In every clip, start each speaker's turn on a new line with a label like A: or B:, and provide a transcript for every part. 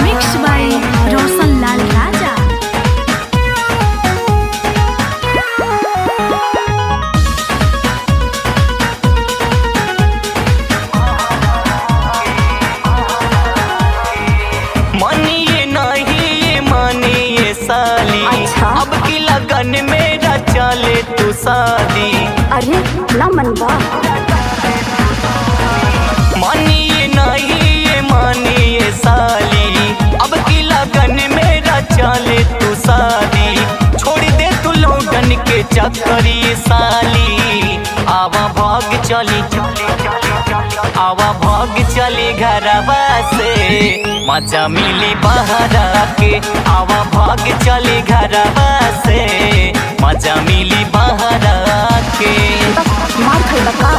A: Mix by Roshan Lal राजा।
B: मानिए नहीं ये मानिए साली।
A: अच्छा।
B: अब की लगन मेरा चले तू शादी।
A: अरे ना मनवा।
B: मानिए नहीं ये मानिए साली। अब की लगन मेरा चले तू शादी। छोड़ दे तू लोगन के चक्करी साली। आवा भाग चली आवा भाग चली घरवा से मजा मिली बहरा के। आवा भाग चली घरवा से मजा मिली बहरा के।
A: मार खइला का?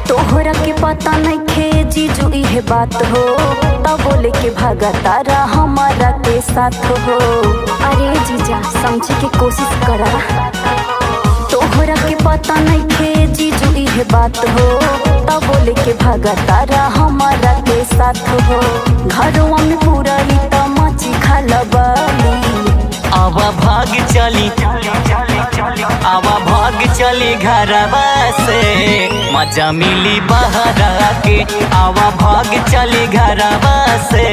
A: तोहरा के पता नहीं खे जीजू इहे बात हो, तब बोले के भागा तारा हमारा के साथ हो। अरे जीजा समझे के कोशिश करा। तोहरा के पता नहीं खे जीजू इहे बात हो, तब बोले के भागा तारा हमारा के साथ हो। घरवा में पूरा ही तमाची खलबली।
B: आवा भाग चली आवा भाग चली घरवा से मजा मिली बहरा के। आवा भाग चली घरवा से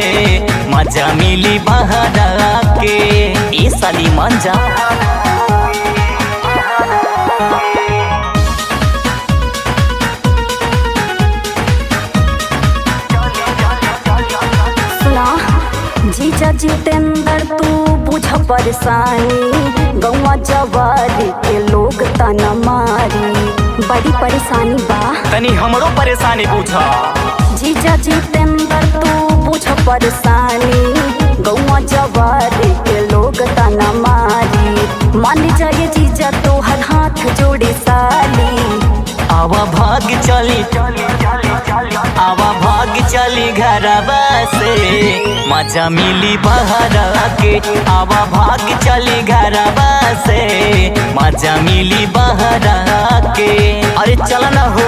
B: मजा मिली बहरा के। ए साली मान जा।
A: सुना जीजा जितेंद्र तू बुझ परेशानी। गौवा जवारी के लोग तना मारी, बड़ी परेशानी बा।
B: तनी हमरो परेशानी पूछा।
A: जीजा जितेंद्र तू बुझ परेशानी। गौवा जवारी के लोग तना मारी। मान जाए जीजा तो हर हाथ जोड़े साली।
B: आवा भाग चली आवा भाग चली घरवा से मजा मिली बहरा के। आवा भाग चली घरवा से मजा मिली बहरा के। अरे चल ना हो।